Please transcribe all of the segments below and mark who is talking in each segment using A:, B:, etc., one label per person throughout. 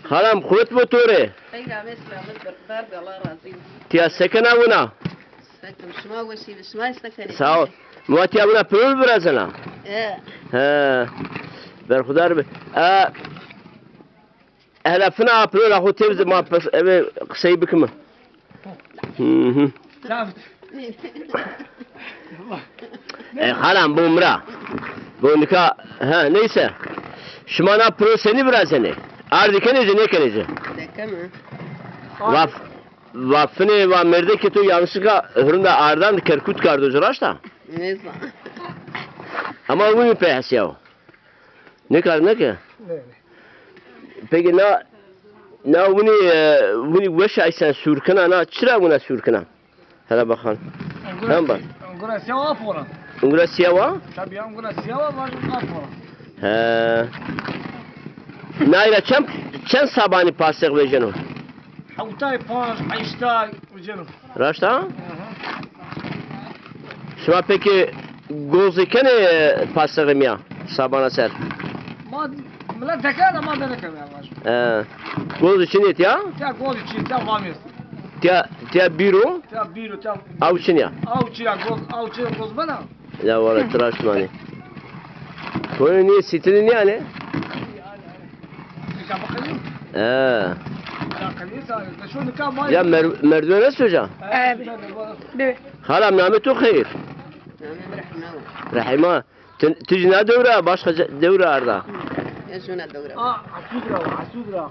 A: خالم خودت موتوره
B: خير عم سلامت بردار بالله راضي
A: تیا سکنه اونا
B: سكن شما وشي شما سكن
A: ساو مواتیا اونا پرول برازنا
B: ايه
A: ها بر خدا رو اهلا فنا پرول اخو تیوز ما پس اوه قصی بکمه خالم bu mra bu nika ha neyse şmana pro seni birazene ardikenize ne kenize
B: دكما
A: vafne va merde ki tu yanlışlıkla hırında ardan kerkut kardı jraşta
B: نيزا
A: ama bunu pehsiyo ne kar ne ki peki na bunu veşay sen sürkana na çıra buna sürkana hala bakalım tamam bak
C: Ungura siyava pora.
A: Ungura siyava?
C: Tabii ungura siyava var pora.
A: He. Naira çem sabani pasık vejeno.
C: Havtay pas, ayştay vejeno.
A: Raşta? Şuna peki gozikene pasık ya sabana ser.
C: Ma mla tekrar ama da ne kadar var.
A: Goz için et ya?
C: Ya gol için ya vamis.
A: Tia biro?
C: Ya biro ya.
A: Avçın ya.
C: Avçı ya goz bana.
A: Ya valla tıraş mani. Koyu niye sitilin yani?
C: Ya bakalım.
A: Ya merdivene söyleyeceğim.
B: Evet.
A: Halam nametu hayır. Rahima. Tücüne devre başka devre arda.
B: يا شو الدورة
C: Asudra.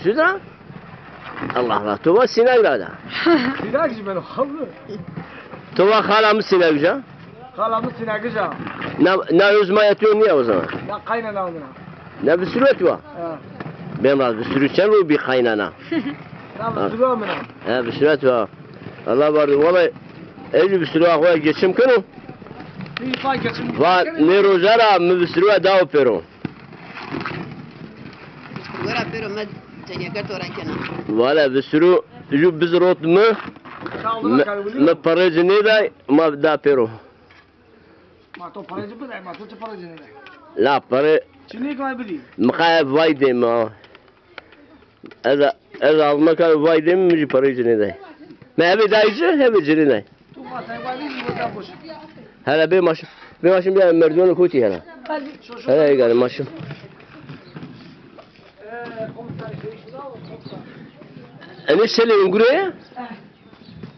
A: Şudra? Allah Allah. Tuva sinagrada.
C: Sinagcı ben havlu.
A: Tuva halamı sinagra.
C: Halamı sinagıca.
A: Ne uzma yatıyor niye o zaman?
C: Ya kaynana ona.
A: Ne bir sürü var? Benim razı bir sürü çen bu bir kaynana.
C: Ya sürü amına.
A: He bir sürü var. Allah vardı. Vallahi evli bir sürü var. Geçim konu.
C: Bir fark geçim.
A: Va ne rozara mı bir sürü daha opero.
B: ورا بيرو ما تنيا ورا كنا
A: Valla bir sürü biz rot mu? Ne paracı ne da ma da pero.
C: Ma to paracı bu da ma to paracı ne?
A: La para
C: Çin'i kay bili.
A: mkaya vayde ma. Eza alma kay vayde mi paracı ne da? Ma hebe dayıcı hebe ciri ne?
C: Tu ma tay vali bu da boş.
A: Hala be maşım bir merdiveni kuti hala. Hala gel maşım. Ne sele ungure?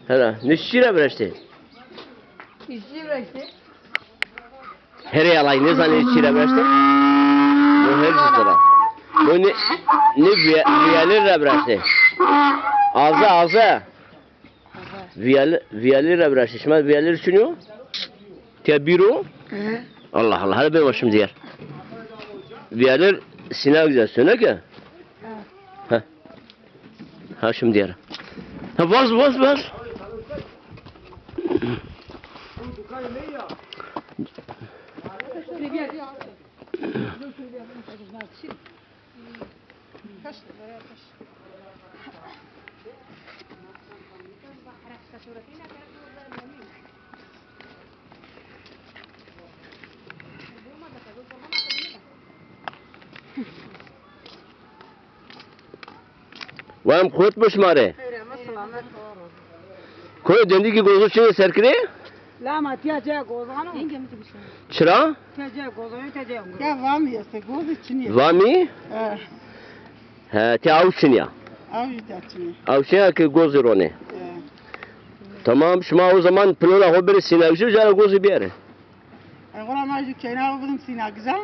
A: Hala ne şira bıraktı?
B: يجي بس
A: Her yalay ne zannet şira bıraktı? Bu her zıra. Bu ne viyalir bıraktı? Ağza. Viyalir bıraktı. Şimdi viyalir düşünüyor. Tebiro. Allah Allah. Hadi ben başım diğer. Viyalir sinek güzel söyle ki. Ha şimdi diğer. Ha vaz. Vam khut bushmare. Koy dendi ki gozu çene serkire?
C: La ma tiya tiya gozano.
A: Çıra?
C: Tiya tiya gozano tiya tiya.
B: يا فامي يا سكوز تشني
A: Vami? Te avçın ya.
B: أوي تشني
A: Avçın ki gozu rone. Tamam şuma o zaman plola haberi sinavcı jara gozu bir yere.
B: أقول ما يجي كنا وبدم سينا جزا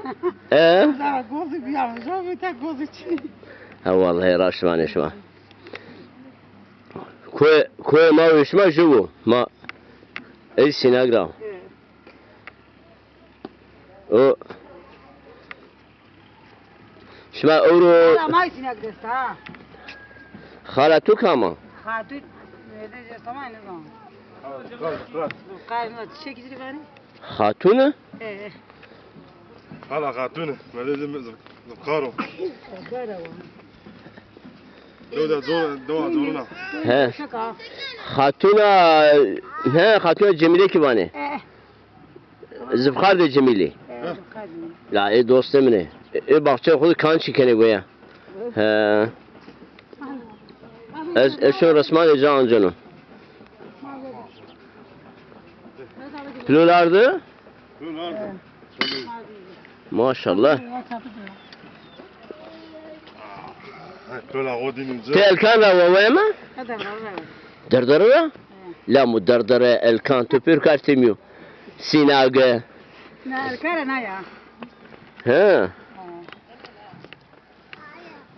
A: He?
B: زارا جوزي بيعمل جو بيتا جوزي تشني
A: Ha vallahi raşmane şuma. Koy ma şuma şu ma. Ey sinagra. O şuma euro
C: Ma sinagıca ha.
A: halatu kama.
C: Hatun ne de zaman ne zaman. Kayma çekici gani.
A: Hatunu?
D: هلا خاتونه ما لازم ذكاره دورنا
A: He. Hatuna Cemile kivane. Zıfkar de Cemile. La dostum ne? Bahçe kudu kan çikene goya. He. Şu resmen can canım. Kilolardı? Maşallah.
D: كلها غودين
A: Te elkan ravavaya mı?
B: هذا غرام
A: Dardara? La mu dardara elkan tüpür kartemiyor. Sinage.
B: نا الكارنا يا
A: He.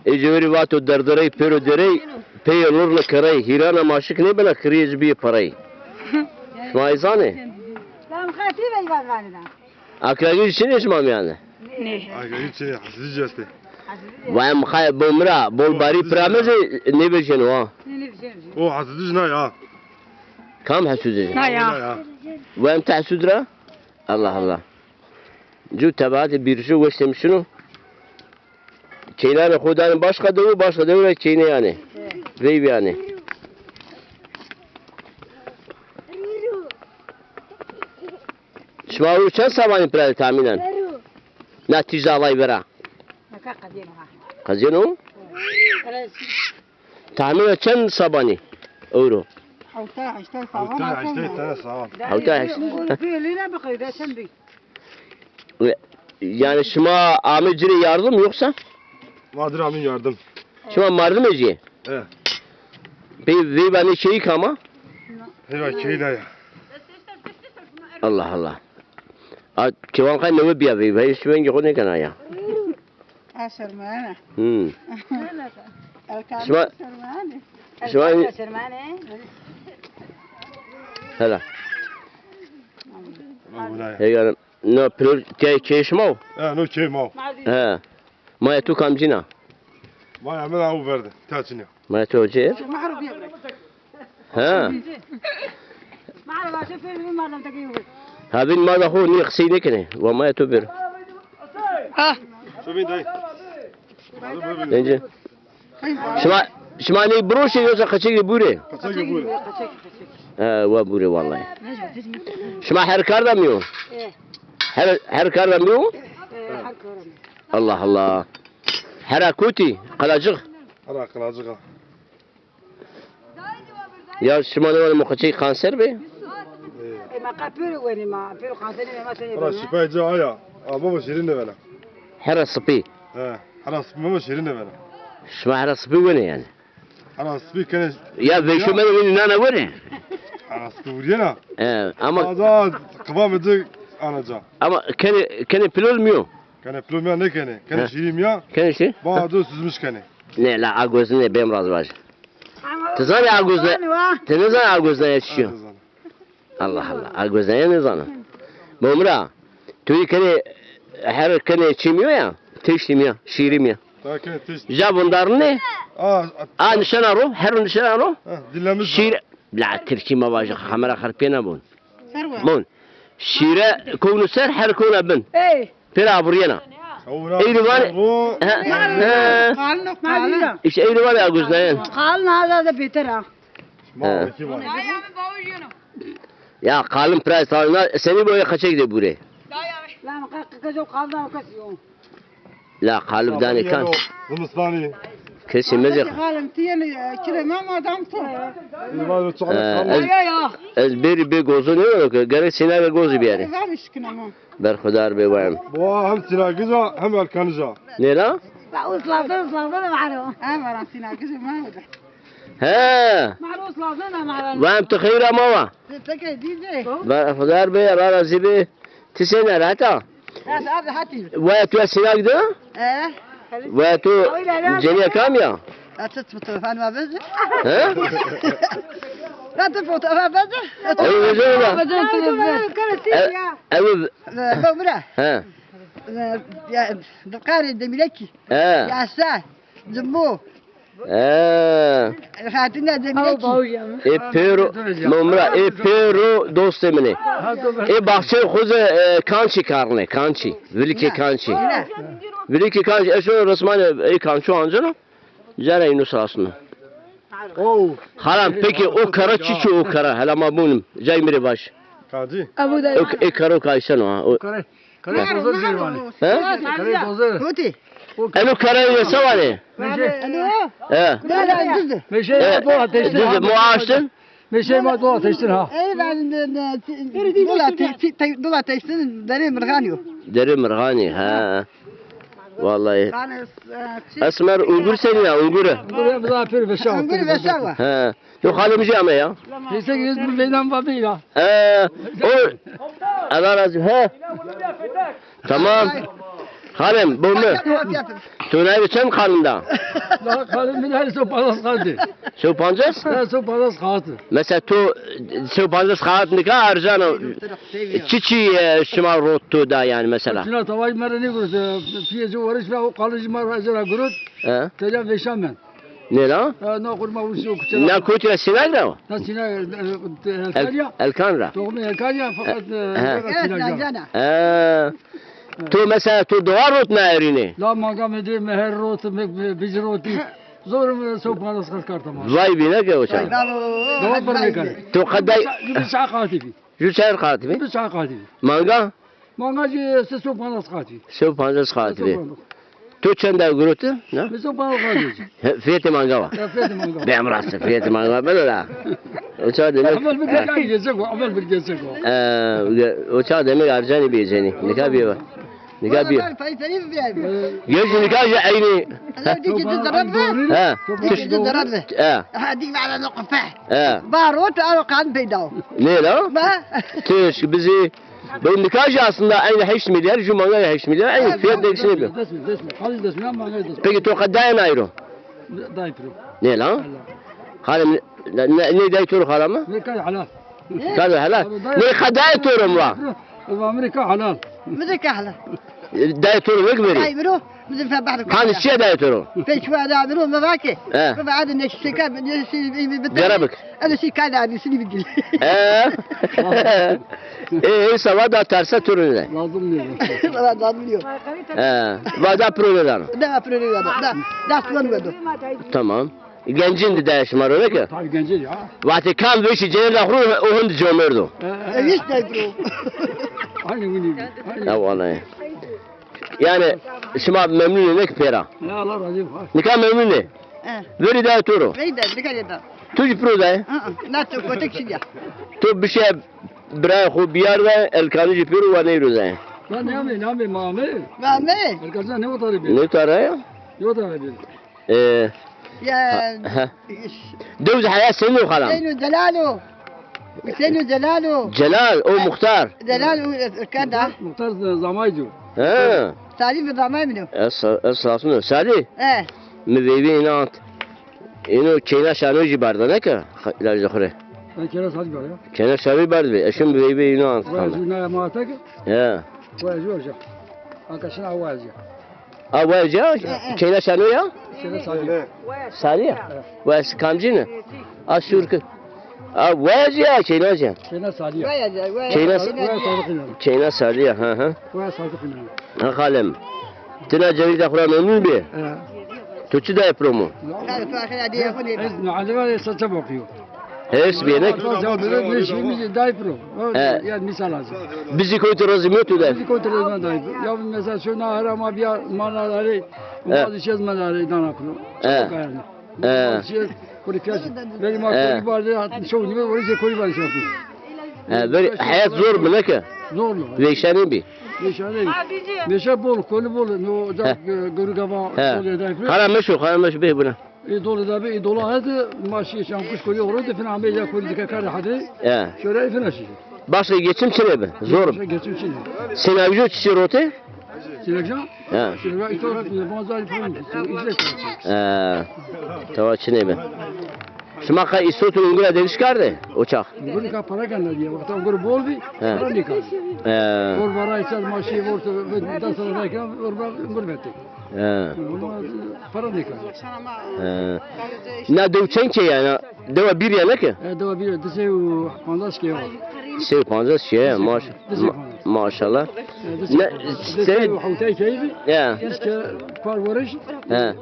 A: Eceveri vato dardarayı pero derey peyolurla karayı hirana maşık ne bana kriz bir parayı. Şmaizane.
B: لا مخاطيبه يبغى غالنا
A: Akragi için ismam yani.
D: hiç hasiz ceste.
A: Ve mkhay bomra bol bari prameze ne versen o.
D: O hasiz ne ya?
A: Kam hasudece.
B: نا يا
D: Ya.
A: Ve em tahsudra? Allah Allah. Cu tabaati birisi göstermiş şunu. Çeynane Khudanın başka devu ve çeyne yani. Veyv yani. Şma u çend sabahın pral tahminen? Natice alay vera.
B: مكا قديمها
A: Kazino? Tahminen çend sabahı? Euro.
B: او تا اشتا
D: Hatta işte
B: صوابا
D: tane sağlam.
A: Havta
B: نقول في لينا بقي ده سندي
A: Yani şma amecire yardım yoksa?
D: Nadir amin yardım.
A: Şma yardım ediyor.
D: Evet.
A: Ve beni şeyi kama.
D: Heyva keyla ya.
A: Allah Allah. Kevan kay ne biya ve şu ben yok ne kana ya.
B: اشر معانا الكارنا
A: شما-
B: اشر معانا
A: شما
B: اشر معانا
A: hala.
D: Buna ya.
A: Yani no plur keşmo.
D: Ha no key mal.
A: He. Maya tu kamcina.
D: Vay hemen avu verdi. Taçını.
A: Maya tu hoca.
B: ما اعرف يبغى
A: Ha.
B: ما اعرف اشوف فيلم ما لم تجيبه
A: Habin ma da hu ni khsine kene. Ve maya tu bir.
D: Şöbin dayı.
A: Bence. Şma ne broşe yoksa kaçı bure.
D: Kaça gibi.
A: Ha ve bure vallahi. Şma her karda mı? Her karda mı? Allah Allah. Herakuti kalacık.
D: Ara kılacık ha.
A: Ya şma ne var mukaçı kanser be?
B: ما قابل وين ما بيرو خاصني ما
D: Ara
B: تني
D: şifayı aya. Ama şirin de böyle.
A: Hera sıpı.
D: He. Ara mama şirin de böyle.
A: Şma hera sıpı bu ne yani?
D: Ara sıfır kene.
A: Ya ve şu beni nana bu ne?
D: Ara sıfır vuruyor na.
A: Ama
D: Ada kıvam edecek anaca.
A: kene pilol mu?
D: Kene plum ya ne kene? Kene şirin ya.
A: Kene şey?
D: Bağda süzmüş kene.
A: Ne la agozun ne benim razı var. Tezani agozun. Tezani agozun yetişiyor. Allah Allah. Agozun ne zanı? Mumra. Tüy kene çimiyor ya. Teştimiyor. Şirim
D: Daha kene teş.
A: Ya bunlar ne? Nişan aro. Her nişan aro.
D: Dinlemiş.
A: Şir. La Türkçe ma vajı. Kamera harpiyana bun.
B: ثروه
A: Bun. Şire konu ser her konu bin.
B: ايه
A: Pera buriyana.
D: İyi
A: var.
B: قالنا قالنا
A: İşte eğri var ya agozun.
B: قالنا هذا بيتر
A: Ya kalın price alına seni böyle kaça gidiyor buraya?
B: لا ما كذا قالنا وكسيو
A: La kalıp dani kan.
D: Hindistani.
A: Kesilmez ya.
B: قال تيان كذا ما دامته
A: Ez bir gozu ne olur ki? Gerek sine ve gozu bir yere.
B: ما مشكنا ما
A: Berhudar be vayım.
D: Bu hem sinagıza hem erkanıza.
A: Ne la?
B: بعوز لازم معروف ما راسينا كذا ما هذا
A: He.
B: معروف لازم معروف
A: Vayım tıkayır ama va.
B: تكي دي زي
A: Berhudar be rara zibi. Tisene rata.
B: هذا هاتي
A: Vay tu sine gidiyor?
B: ايه
A: Vay tu ceniye kam ya?
B: لا تثبت فان ما بزر
A: He?
B: لا تفوت ما بزر
A: Evi vezer mi?
B: كانت يا
A: Evi.
B: بمرة
A: He.
B: يا دقاري دميلكي
A: He.
B: يا ساه زمو
A: He.
B: خاتنا دميلكي
A: Pero numara pero dost emine. Bahçe kuzu kançi karne kançi. Veliki kançi. Veliki kançi eşo resmane kanço anjana. Jara inus aslında.
D: Oh.
A: Haram peki o kara çiçi o kara hala mabunum. Jay mire baş.
D: Kazi.
B: ابو
A: O karo kaysan o.
C: Kare. Kare tozur diyor bana.
A: He?
C: Kare tozur.
B: هوتي
A: Enu karayı savani. He.
B: لا جزء
C: Meşeyi doğu ateştin.
A: Düzü muaştın.
C: Meşeyi doğu ateştin ha.
B: اي بعد دولار تيشتن دري مرغانيو
A: Deri mırgani. Ha. Vallahi.
B: كان
A: Esmer Uygur seni ya Uygur'u.
C: Buraya misafir ve şah.
B: نقول بشوا
A: He. Yok halimci ama ya.
C: Neyse ki yüz bir meydan var değil ha.
A: O Allah razı he. Tamam. Halim bu mu? Tunay biçim karnında.
C: Daha kalın bir her sopalas kaldı.
A: Şu pancas?
C: Her sopalas kaldı.
A: Mesela tu şu pancas kağıtnika arjano. Çiçi şıma rotu da yani mesela.
C: Şuna tavay mereni kurdu. Piyeci uğraş ve o kalıcı marhacına kurut.
A: He.
C: Tecavüz veşamen.
A: Ne lan?
C: Ne kurma uçuyor kuçala.
A: Ne kutuyla sinek o?
C: Nasıl elkarya?
A: Elkanra.
C: Tohumu elkarya fakat sinagca.
A: Tu mesela tu doğa rot ne erini?
C: La magam edi meher rot biz roti. Zor sopalas kalkartama.
A: Vay bine ki o çay.
C: Doğru para kare.
A: Tu kadar
C: Bir saat katibi.
A: Yüçer katibi.
C: Bir saat katibi.
A: Manga?
C: Mangacı se sopalas katibi.
A: Şu pancas katibi. Tu çende grutu? Ne?
C: Bir sopalas katibi.
A: Fiyatı manga var.
C: Efendim manga.
A: Ben burası fiyatı manga var böyle la. O çay demek.
C: Avel bir gelecek o. Avel bir gelecek o.
A: O çay demek arcani bir zeni. Nikah bir var. Nikah bir. Gözü nikah ya aynı.
B: تيجي تضربه
A: Ha.
B: تيجي تضربه
A: Ha.
B: هديك على القفاح
A: Ha.
B: باروت انا قاعد بيداو
A: Ne la?
B: ما
A: Tüş bizi bu nikah aslında aynı 8 milyar, şu manga 8 milyar, aynı fiyat değişini bir.
C: Desmi. Hadi desmi ama manga desmi.
A: Peki tu kadar ayrı?
C: Daypro.
A: Ne lan? Halim ne day tur halama?
C: Ne kay halal.
A: Tabii halal. Ne kadar turum var?
C: Amerika halal.
B: مثل كحله
A: Day tur ne böyle?
B: يعملوه مثل في بعض
A: Kan şey day turu.
B: في شويه يعملوه ما باكي
A: اه.
B: ما بعد انه الشيكات
A: Garabık.
B: هذا شيء كان يعني سني بقول
A: Sabah da terse turun ne?
C: Lazım değil.
B: والله لازم اليوم
A: Vada program.
B: ده بريري هذا ده سوان ودو
A: Tamam. Gencin de yaşmar öyle ki.
C: Tabii genci ya.
A: Vakti kan bir şey cennet ahru o hund cömerdo.
B: ايش تاكلوا
C: Aynı günü.
A: Ya vallahi. Yani şıma memnun ne ki pera?
C: Ya Allah razı olsun.
A: Nikah memnun ne? Veri day turu.
B: بعيد لك هذا
A: Tuj pro day.
B: لا تكوتك شيء
A: Tu bir şey bırak o bir yerde el kanı jipiru ve ne yürüzen.
C: Lan ne yapayım mame?
B: ما مي
C: Arkadaşlar ne otarı bir?
A: Ne taraya?
C: Ne otarı bir?
B: يا
A: Dövüz hayat senin o kalam.
B: حسين جلاله حسين جلاله
A: Celal o muhtar.
B: جلاله كان ده
C: Muhtar zamaydı.
A: Ha.
B: تعريف الضمان منه
A: Esasını. Sadi.
B: ايه
A: Müvevi inat. İno çeyna şanı jibarda ne ki? İler zahre.
C: Ben kere saç var ya.
A: Çeyna şanı bardı be. Eşim müvevi inat.
C: Bu yüzüne matek.
A: Ha.
C: Bu yüzü olacak. Arkadaşına avazı.
A: Avayca çeyna şanı ya?
C: Kere saç.
A: Sadi ya. Ve kamcını. Aşurk. Avayca çeyna ya.
C: Kere saç ya.
B: ويا ويا
A: Çeyna
C: sadık inan.
A: çeyna sadi ya. Ha ha.
C: Bu sadık inan.
A: Ha kalem. Tina ceviz de kuran memnun bir. Tuçu da yapıyor mu?
B: هذا فاخر هذه ياخذ
C: Malzeme saça bakıyor.
A: Hepsi bir yemek.
C: Bir şeyimiz daypro. Yani misal lazım.
A: Bizi koytu rozimiyot da.
C: Bizi kontrolden daypro. Ya mesela şuna harama bir manaları, bazı çizmeleri ne yapıyor?
A: Evet.
C: Bazı şey kurikaz. Benim aklım vardı. Hatta çoğu gibi oraya koyup var şey yapıyor.
A: Böyle hayat zor mu ne ki?
C: Zorlu.
A: Veyşani bir.
C: Meşe bol, kolu bol. No da görü gava oluyor daypro.
A: Karamış be buna.
C: Dolu da bir dolu hadi maaşı şampuş koyuyor orada falan ameya koydu kakar hadi.
A: Ya.
C: Şöyle falan şey.
A: Başka geçim çilebe. Zor.
C: Geçim için.
A: Senavcı çirote?
C: Silekcan?
A: Ha.
C: Silekcan ito bazı falan.
A: Tava çinebe. Şuma ka isotu ungura deviş kardı uçak.
C: Bunu ka para kanlar diye. Vakti ungura bol bir para nikah. Bol para ise maaşı orta da sonra da kan ungura vetti. Para nikah.
A: Ne dövçen ki yani? Deva bir yana ki?
C: Deva bir dese o pandas ki var.
A: Şey panzas şey maşallah. Ne
C: sen hutay keyfi?
A: Ya.
C: İşte parvarış.
A: Ha.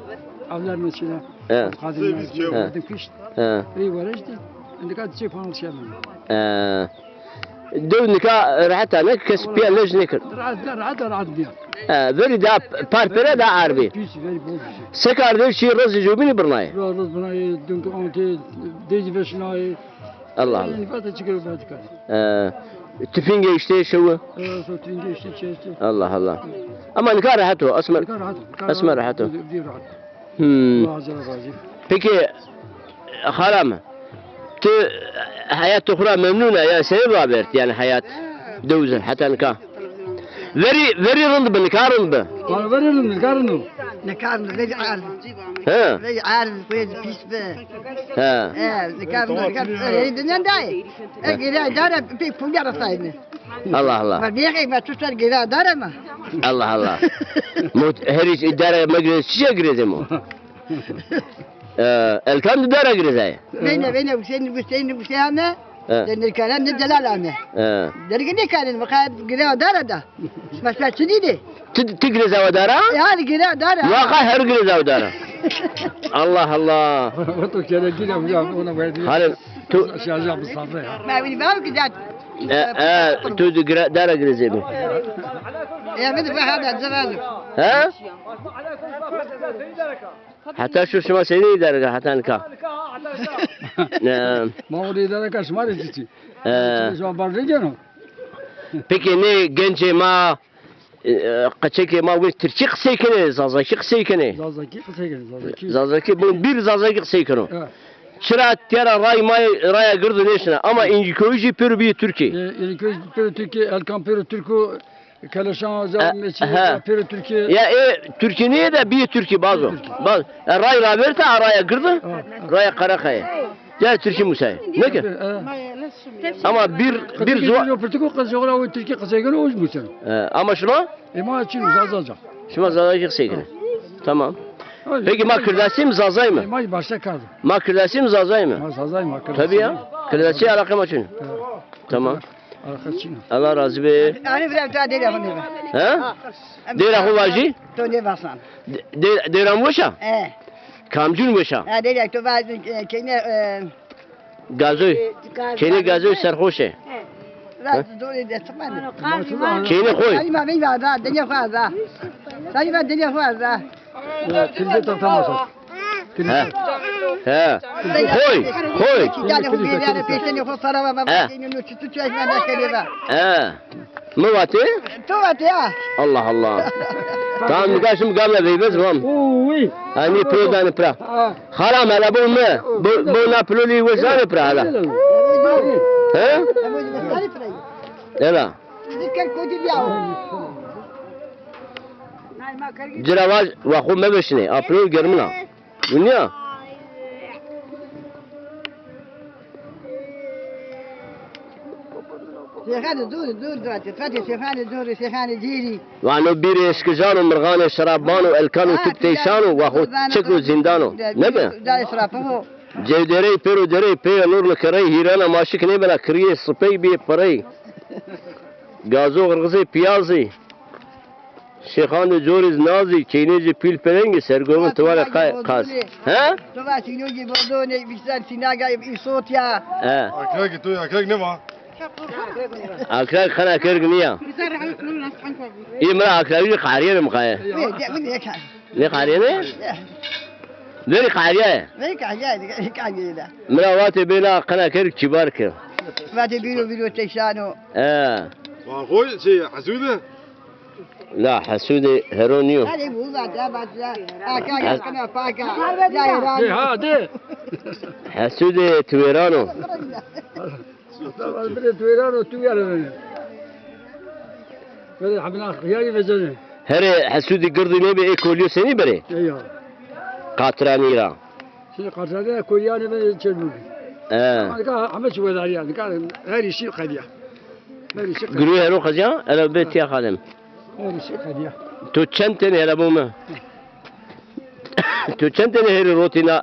C: Avlar mesela.
A: Ha.
C: Kadınlar. Kış.
A: Ha.
C: İyi varıştı. Indika dese pandas şey
A: دو نكا راحت عليك كسبيا ليش نكر
C: rahat diye.
A: Veri da parpere da arbi.
C: Pis veri bol bir şey.
A: Sekar şi razı jubini bırnayı.
C: Razı buna dünkü ante dezi beşinayı.
A: Allah Allah.
C: Fatih çıkıyor batıkan.
A: Tüfinge işte şu.
C: Sotringe işte çeşitli.
A: Allah Allah. Ama nikah rahat o. Asmer.
C: Rahat.
A: Asmer rahat o.
C: Bir rahat. Razı razı.
A: Peki haram. Tu hayat ukhra memnuna yani seni haber yani hayat دوزة حتى نكاح very رند بنكاح رند
C: Bana verelim mi karını?
B: نكارن رجع عارف
A: ها
B: رجع عارف وين بيس به
A: ها
B: نكارن الدنيا داي الجيران دار في فوق رصايد
A: الله الله
B: ما بيخي ما توصل الجيران دار ما
A: الله الله موت هريش إدارة مجلس شيء جريزمو الكلام إدارة جريزة
B: بين وسين لأن الكلام الدلال عنه درجة كان المقاد جيران دار ده مش شديدة
A: تجريزة ودارا
B: يعني جيران دار
A: واقع هر جريزة ودارا الله الله
C: Otur kere gidelim ona verdi.
A: حالا تو
C: Şarjı bu safra.
B: ما بيني بالك ذات
A: تو دارا جريزة
B: يا مثل هذا الزواج
A: ها حتى شو شما سيدي درجة حتى نكاح نعم
C: Mağduriyelere karşı var edici. Şu an var canım.
A: Peki ne gence ma kaçaki ma ve Türkçe kısayken zazaki kısayken
C: Zazaki kısa gelin zazaki.
A: zazaki bu bir zazaki kısayken
C: Evet.
A: çıra tiyara raya girdi neşine ama inci köyücü pür bir Türkiye
C: İlköz Türkiye El Kampero Türkü Kaleşan Meçi Peri Türkiye.
A: ya Türkiye niye de bir Türkiye bazı bak ray raberta raya girdi raya karakaya ya Türkiye musay ne ki ama bir zuva
C: Türkiye kısa o Türkiye kısa gelin o mu sen?
A: ama şuna
C: Ema için zazaca.
A: şuna zazaki kısayken tamam. Peki ma kırdasim zazay mı?
C: Ema başta kaldı.
A: Ma kırdasim zazay mı?
C: Ma zazay mı?
A: Tabii ya. Kırdasim alakam açın. Tamam.
C: Arkadaşına.
A: Allah razı be.
B: أنا في الأبتاد ديري أخوني
A: Ha? Dera huvaji?
B: توني باسان
A: Dera muşa?
B: إيه
A: Kamcun muşa?
B: ديري تو بعد كنا
A: Gazoy. Kene gazoy serhoşe.
B: لا دوري تقبل
A: Kene koy.
B: هذه ما بين هذا الدنيا هذا هذه ما الدنيا هذا
C: Tilde taktamasa.
A: Ha. Ha. Koy. Koy.
B: يعني هو يعني بيشتني خسارة ما بعدين إنه تتوجه من هالكلمة
A: Ha. Muvati?
B: توات يا
A: Allah Allah. Tamam nikahım gamla beybez vam.
C: Uy.
A: Hani pro dan pra.
C: Ha.
A: Haram hala bu mu? Bu na ploli wezane pra hala. Ha? Ela.
B: ذكر كودي اليوم
A: Ciravaz ve xu mebeşine. April germina. Dünya.
B: شيخان دور دلوقتي فاتي شيخان دور شيخان جيري
A: وانو بیر اشکجان و مرغان شرابان و الکان و تبتیشان و خود چک و زندانو نبه
B: دا إسرافه
A: جودری پیرو دری پی نور لکری هیران ماشک نبلا کریه سپی بی پری گازو غرغزی پیازی شیخان جوریز نازی چینیجی پیل پرنگی سرگومن توال قاز ها؟
B: تو باشی نوجی بردونه بیشتر سیناگا صوت یا
A: ها
D: Akraki tu akraki ne var?
A: اکرار خنا کرگ نیا این مرا اکراری قاریه مخایه
B: من هيك
A: نه قاریه نه؟ دری قاریه
B: هيك عجاز هيك عجاز
A: مرا واتی بینا خنا کرگ چیبار کرد
B: فاتي بيرو تيشانو
D: Koy şey hasude.
A: لا حسودي هيرونيو
B: هذه مو بعد بعد اكا كنا فاكا لا
C: Ha de.
A: حسودي تويرانو
C: Böyle tuğran tu yani. Böyle hamla khiyari vezene.
A: هري حسودي قرضي نبي ايكوليو سني بري
C: Ya.
A: قاطراني را
C: Şimdi karşıda koyani ve çelmuk. Ama şu kadar yani. Her işi kadiya. Her işi kadiya.
A: قرو هيرو خجا انا بيت يا خادم
C: Her işi kadiya.
A: تو چنتن هلا بوما تو چنتن هيري روتينا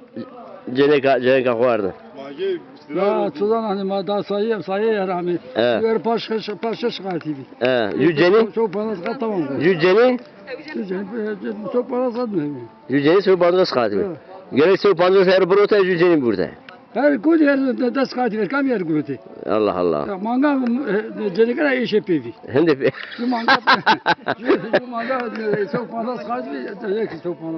A: جنكا خوارد
D: Magi
C: Ya tuzan hani ma da sayı yarami. Ver paşa şikayeti bi.
A: جوجني
C: Çok parası kat tamam.
A: جوجني
C: Çok parası atmıyor.
A: جوجني سو 15 خادم گره سو 15 هير بروتا جوجني بورده
C: Her kod her dest kati ver kam yer gurti.
A: Allah Allah.
C: Manga jedikara iş yapıyor.
A: Hem de
C: Şu manga çok fazla kati çok fazla